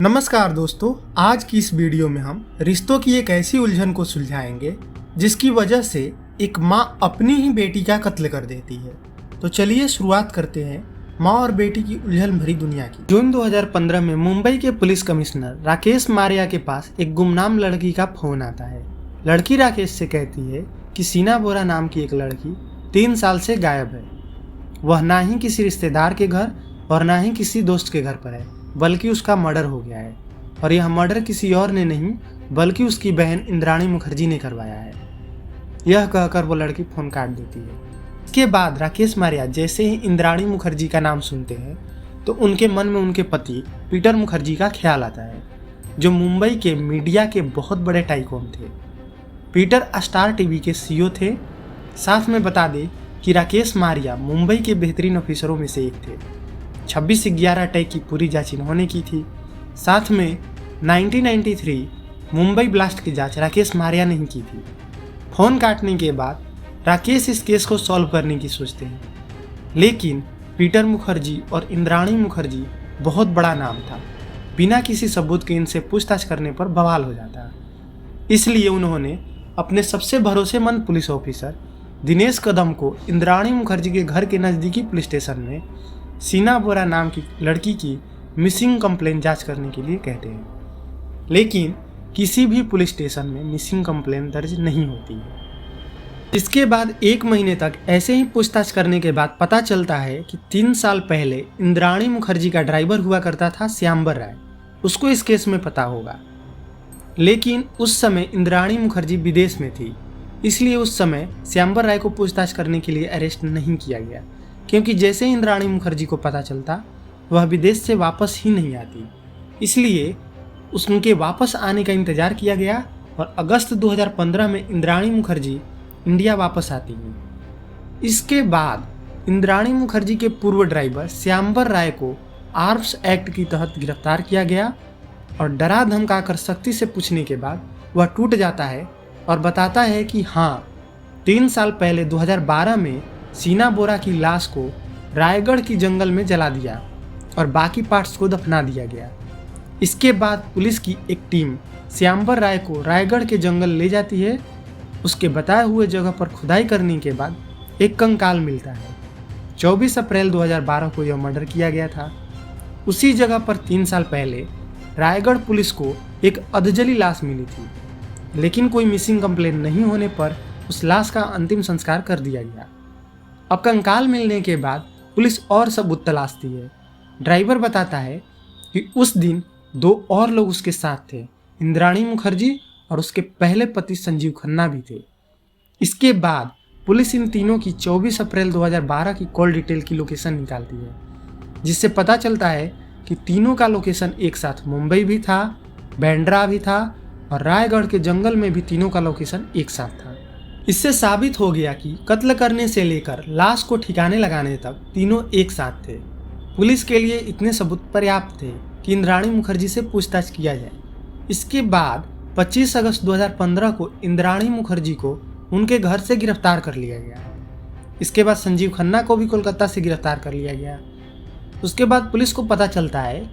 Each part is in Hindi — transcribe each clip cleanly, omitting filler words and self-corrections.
नमस्कार दोस्तों, आज की इस वीडियो में हम रिश्तों की एक ऐसी उलझन को सुलझाएंगे जिसकी वजह से एक माँ अपनी ही बेटी का कत्ल कर देती है। तो चलिए शुरुआत करते हैं माँ और बेटी की उलझन भरी दुनिया की। जून 2015 में मुंबई के पुलिस कमिश्नर राकेश मारिया के पास एक गुमनाम लड़की का फोन आता है। लड़की राकेश से कहती है कि सीना बोरा नाम की एक लड़की 3 साल से गायब है। वह ना ही किसी रिश्तेदार के घर और ना ही किसी दोस्त के घर पर है, बल्कि उसका मर्डर हो गया है। और यह मर्डर किसी और ने नहीं बल्कि उसकी बहन इंद्राणी मुखर्जी ने करवाया है। यह कहकर वो लड़की फोन काट देती है। इसके बाद राकेश मारिया जैसे ही इंद्राणी मुखर्जी का नाम सुनते हैं तो उनके मन में उनके पति पीटर मुखर्जी का ख्याल आता है, जो मुंबई के मीडिया के बहुत बड़े टाइकून थे। पीटर स्टार टीवी के सीईओ थे। साथ में बता दें कि राकेश मारिया मुंबई के बेहतरीन ऑफिसरों में से एक थे। 26/11 अटैक की पूरी जांच इन्होंने की थी। साथ में 1993 मुंबई ब्लास्ट की जांच राकेश मारिया ने ही की थी। फोन काटने के बाद राकेश इस केस को सॉल्व करने की सोचते हैं, लेकिन पीटर मुखर्जी और इंद्राणी मुखर्जी बहुत बड़ा नाम था। बिना किसी सबूत के इनसे पूछताछ करने पर बवाल हो जाता। इसलिए उन्होंने अपने सबसे भरोसेमंद पुलिस ऑफिसर दिनेश कदम को इंद्राणी मुखर्जी के घर के नज़दीकी पुलिस स्टेशन में सीना बोरा नाम की लड़की की मिसिंग कंप्लेंट जांच करने के लिए कहते हैं। लेकिन किसी भी पुलिस स्टेशन में मिसिंग कंप्लेंट दर्ज नहीं होती है। इसके बाद 1 महीने तक ऐसे ही पूछताछ करने के बाद पता चलता है कि 3 साल पहले इंद्राणी मुखर्जी का ड्राइवर हुआ करता था श्यामबर राय। उसको इस केस में पता होगा, लेकिन उस समय इंद्राणी मुखर्जी विदेश में थी, इसलिए उस समय श्यामबर राय को पूछताछ करने के लिए अरेस्ट नहीं किया गया, क्योंकि जैसे ही इंद्राणी मुखर्जी को पता चलता वह विदेश से वापस ही नहीं आती। इसलिए उनके वापस आने का इंतजार किया गया और अगस्त 2015 में इंद्राणी मुखर्जी इंडिया वापस आती हैं। इसके बाद इंद्राणी मुखर्जी के पूर्व ड्राइवर श्यामबर राय को आर्म्स एक्ट के तहत गिरफ्तार किया गया और डरा धमकाकर सख्ती से पूछने के बाद वह टूट जाता है और बताता है कि हाँ, 3 साल पहले 2012 में सीना बोरा की लाश को रायगढ़ की जंगल में जला दिया और बाकी पार्ट्स को दफना दिया गया। इसके बाद पुलिस की एक टीम श्यामबर राय को रायगढ़ के जंगल ले जाती है। उसके बताए हुए जगह पर खुदाई करने के बाद एक कंकाल मिलता है। 24 अप्रैल 2012 को यह मर्डर किया गया था। उसी जगह पर 3 साल पहले रायगढ़ पुलिस को एक अधजली लाश मिली थी, लेकिन कोई मिसिंग कंप्लेंट नहीं होने पर उस लाश का अंतिम संस्कार कर दिया गया। अब कंकाल मिलने के बाद पुलिस और सबूत तलाशती है। ड्राइवर बताता है कि उस दिन 2 और लोग उसके साथ थे, इंद्राणी मुखर्जी और उसके पहले पति संजीव खन्ना भी थे। इसके बाद पुलिस इन तीनों की 24 अप्रैल 2012 की कॉल डिटेल की लोकेशन निकालती है, जिससे पता चलता है कि तीनों का लोकेशन एक साथ मुंबई भी था, बांद्रा भी था और रायगढ़ के जंगल में भी तीनों का लोकेशन एक साथ था। इससे साबित हो गया कि कत्ल करने से लेकर लाश को ठिकाने लगाने तक तीनों एक साथ थे। पुलिस के लिए इतने सबूत पर्याप्त थे कि इंद्राणी मुखर्जी से पूछताछ किया जाए। इसके बाद 25 अगस्त 2015 को इंद्राणी मुखर्जी को उनके घर से गिरफ्तार कर लिया गया। इसके बाद संजीव खन्ना को भी कोलकाता से गिरफ्तार कर लिया गया। उसके बाद पुलिस को पता चलता है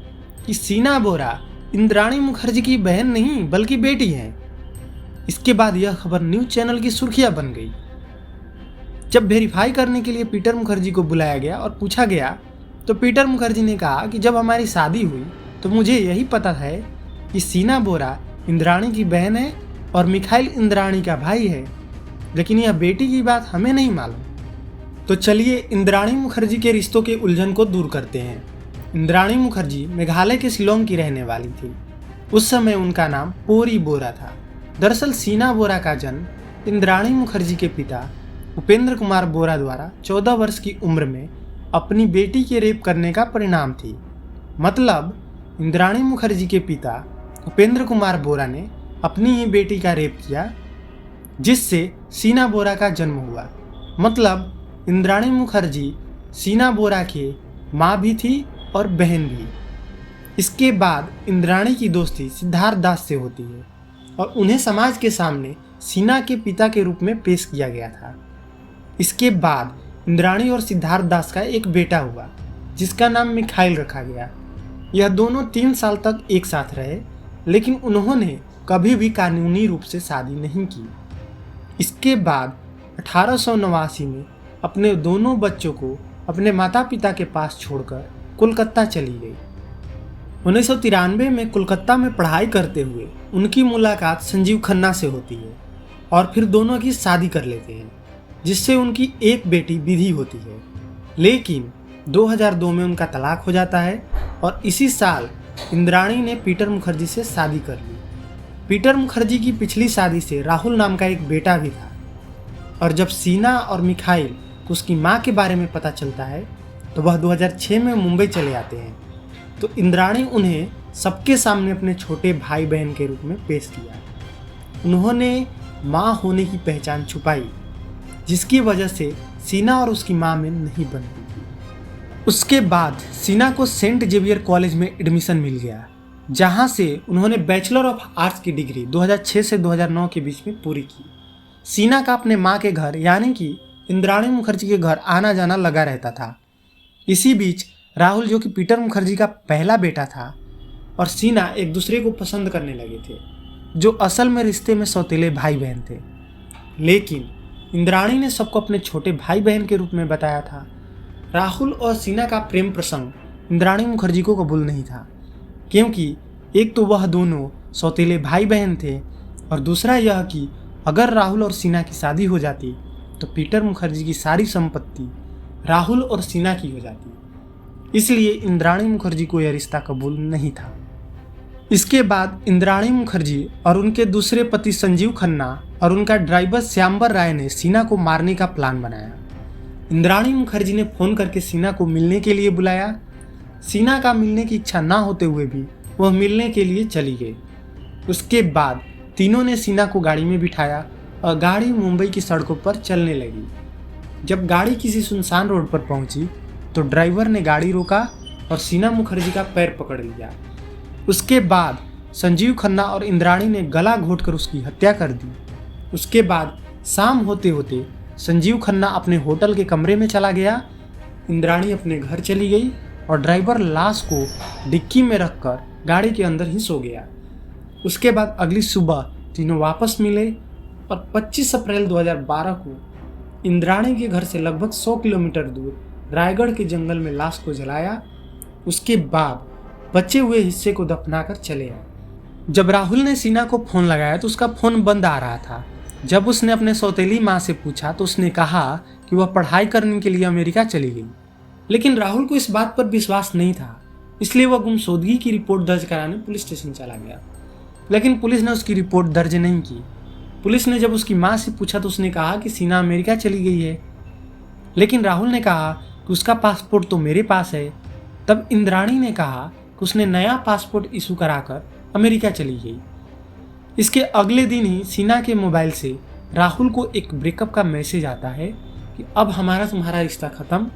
कि सीना बोरा इंद्राणी मुखर्जी की बहन नहीं बल्कि बेटी है। इसके बाद यह खबर न्यूज चैनल की सुर्खियां बन गई। जब वेरीफाई करने के लिए पीटर मुखर्जी को बुलाया गया और पूछा गया तो पीटर मुखर्जी ने कहा कि जब हमारी शादी हुई तो मुझे यही पता है कि सीना बोरा इंद्राणी की बहन है और मिखाइल इंद्राणी का भाई है, लेकिन यह बेटी की बात हमें नहीं मालूम। तो चलिए इंद्राणी मुखर्जी के रिश्तों के उलझन को दूर करते हैं। इंद्राणी मुखर्जी मेघालय के शिलोंग की रहने वाली थी। उस समय उनका नाम पोरी बोरा था। दरअसल सीना बोरा का जन्म इंद्राणी मुखर्जी के पिता उपेंद्र कुमार बोरा द्वारा 14 वर्ष की उम्र में अपनी बेटी के रेप करने का परिणाम थी। मतलब इंद्राणी मुखर्जी के पिता उपेंद्र कुमार बोरा ने अपनी ही बेटी का रेप किया, जिससे सीना बोरा का जन्म हुआ। मतलब इंद्राणी मुखर्जी सीना बोरा के माँ भी थी और बहन भी। इसके बाद इंद्राणी की दोस्ती सिद्धार्थ दास से होती है और उन्हें समाज के सामने सीना के पिता के रूप में पेश किया गया था। इसके बाद इंद्राणी और सिद्धार्थ दास का एक बेटा हुआ, जिसका नाम मिखाइल रखा गया। यह दोनों 3 साल तक एक साथ रहे, लेकिन उन्होंने कभी भी कानूनी रूप से शादी नहीं की। इसके बाद 1889 में अपने दोनों बच्चों को अपने माता पिता के पास छोड़कर कोलकाता चली गई। 1993 में कोलकाता में पढ़ाई करते हुए उनकी मुलाकात संजीव खन्ना से होती है और फिर दोनों की शादी कर लेते हैं, जिससे उनकी एक बेटी विधि होती है। लेकिन 2002 में उनका तलाक हो जाता है और इसी साल इंद्राणी ने पीटर मुखर्जी से शादी कर ली। पीटर मुखर्जी की पिछली शादी से राहुल नाम का एक बेटा भी था, और जब सीना और मिखाइल को उसकी माँ के बारे में पता चलता है तो वह 2006 में मुंबई चले आते हैं। तो इंद्राणी उन्हें सबके सामने अपने छोटे भाई बहन के रूप में पेश किया। उन्होंने माँ होने की पहचान छुपाई, जिसकी वजह से सीना और उसकी माँ में नहीं बनती थी। उसके बाद सीना को सेंट जेवियर कॉलेज में एडमिशन मिल गया, जहाँ से उन्होंने बैचलर ऑफ आर्ट्स की डिग्री 2006 से 2009 के बीच में पूरी की। सीना का अपने माँ के घर यानी कि इंद्राणी मुखर्जी के घर आना जाना लगा रहता था। इसी बीच राहुल, जो कि पीटर मुखर्जी का पहला बेटा था, और सीना एक दूसरे को पसंद करने लगे थे, जो असल में रिश्ते में सौतेले भाई बहन थे। लेकिन इंद्राणी ने सबको अपने छोटे भाई बहन के रूप में बताया था। राहुल और सीना का प्रेम प्रसंग इंद्राणी मुखर्जी को कबूल नहीं था, क्योंकि एक तो वह दोनों सौतेले भाई बहन थे और दूसरा यह कि अगर राहुल और सीना की शादी हो जाती तो पीटर मुखर्जी की सारी संपत्ति राहुल और सीना की हो जाती। इसलिए इंद्राणी मुखर्जी को यह रिश्ता कबूल नहीं था। इसके बाद इंद्राणी मुखर्जी और उनके दूसरे पति संजीव खन्ना और उनका ड्राइवर श्यामबर राय ने सीना को मारने का प्लान बनाया। इंद्राणी मुखर्जी ने फ़ोन करके सीना को मिलने के लिए बुलाया। सीना का मिलने की इच्छा ना होते हुए भी वह मिलने के लिए चली गई। उसके बाद तीनों ने सीना को गाड़ी में बिठाया और गाड़ी मुंबई की सड़कों पर चलने लगी। जब गाड़ी किसी सुनसान रोड पर पहुंची तो ड्राइवर ने गाड़ी रोका और सीना मुखर्जी का पैर पकड़ लिया। उसके बाद संजीव खन्ना और इंद्राणी ने गला घोंटकर उसकी हत्या कर दी। उसके बाद शाम होते होते संजीव खन्ना अपने होटल के कमरे में चला गया, इंद्राणी अपने घर चली गई और ड्राइवर लाश को डिक्की में रखकर गाड़ी के अंदर ही सो गया। उसके बाद अगली सुबह तीनों वापस मिले और 25 अप्रैल 2012 को इंद्राणी के घर से लगभग 100 किलोमीटर दूर रायगढ़ के जंगल में लाश को जलाया। उसके बाद बचे हुए हिस्से को दफनाकर चले आए। जब राहुल ने सीना को फ़ोन लगाया तो उसका फ़ोन बंद आ रहा था। जब उसने अपने सौतेली माँ से पूछा तो उसने कहा कि वह पढ़ाई करने के लिए अमेरिका चली गई। लेकिन राहुल को इस बात पर विश्वास नहीं था, इसलिए वह गुमशुदगी की रिपोर्ट दर्ज कराने पुलिस स्टेशन चला गया। लेकिन पुलिस ने उसकी रिपोर्ट दर्ज नहीं की। पुलिस ने जब उसकी माँ से पूछा तो उसने कहा कि सीना अमेरिका चली गई है। लेकिन राहुल ने कहा कि उसका पासपोर्ट तो मेरे पास है। तब इंद्राणी ने कहा कि उसने नया पासपोर्ट इशू कराकर अमेरिका चली गई। इसके अगले दिन ही सीना के मोबाइल से राहुल को एक ब्रेकअप का मैसेज आता है कि अब हमारा तुम्हारा रिश्ता ख़त्म,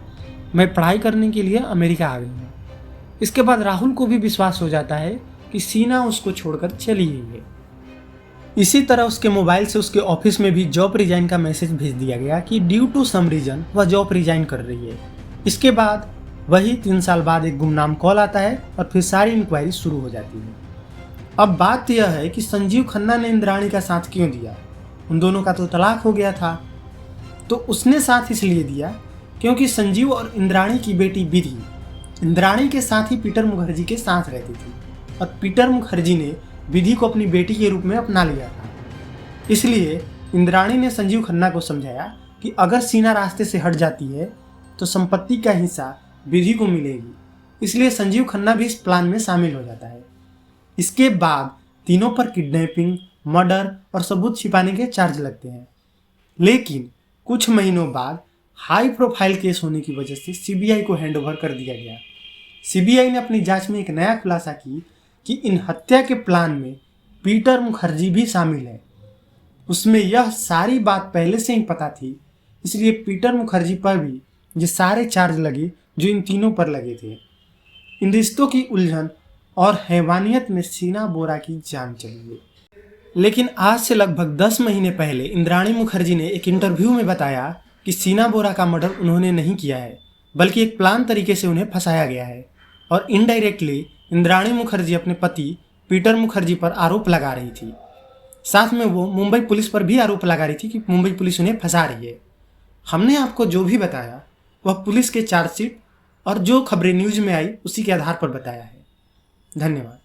मैं पढ़ाई करने के लिए अमेरिका आ गई हूँ। इसके बाद राहुल को भी विश्वास हो जाता है कि सीना उसको छोड़कर चली गई है। इसी तरह उसके मोबाइल से उसके ऑफिस में भी जॉब रिजाइन का मैसेज भेज दिया गया कि ड्यू टू सम रीजन वह जॉब रिजाइन कर रही है। इसके बाद वही 3 साल बाद एक गुमनाम कॉल आता है और फिर सारी इंक्वायरी शुरू हो जाती है। अब बात यह है कि संजीव खन्ना ने इंद्राणी का साथ क्यों दिया। उन दोनों का तो तलाक हो गया था, तो उसने साथ इसलिए दिया क्योंकि संजीव और इंद्राणी की बेटी विधि इंद्राणी के साथ ही पीटर मुखर्जी के साथ रहती थी और पीटर मुखर्जी ने विधि को अपनी बेटी के रूप में अपना लिया था। इसलिए इंद्राणी ने संजीव खन्ना को समझाया कि अगर सीना रास्ते से हट जाती है तो संपत्ति का हिस्सा विधि को मिलेगी। इसलिए संजीव खन्ना भी इस प्लान में शामिल हो जाता है। इसके बाद तीनों पर किडनैपिंग, मर्डर और सबूत छिपाने के चार्ज लगते हैं। लेकिन कुछ महीनों बाद हाई प्रोफाइल केस होने की वजह से सीबीआई को हैंडओवर कर दिया गया। सीबीआई ने अपनी जांच में एक नया खुलासा की कि इन हत्या के प्लान में पीटर मुखर्जी भी शामिल है। उसमें यह सारी बात पहले से ही पता थी, इसलिए पीटर मुखर्जी पर भी ये सारे चार्ज लगे जो इन तीनों पर लगे थे। इन रिश्तों की उलझन और हैवानियत में सीना बोरा की जान चली गई। लेकिन आज से लगभग 10 महीने पहले इंद्राणी मुखर्जी ने एक इंटरव्यू में बताया कि सीना बोरा का मर्डर उन्होंने नहीं किया है, बल्कि एक प्लान तरीके से उन्हें फंसाया गया है और इनडायरेक्टली इंद्राणी मुखर्जी अपने पति पीटर मुखर्जी पर आरोप लगा रही थी। साथ में वो मुंबई पुलिस पर भी आरोप लगा रही थी कि मुंबई पुलिस उन्हें फंसा रही है। हमने आपको जो भी बताया वह पुलिस के चार्जशीट और जो खबरें न्यूज में आई उसी के आधार पर बताया है। धन्यवाद।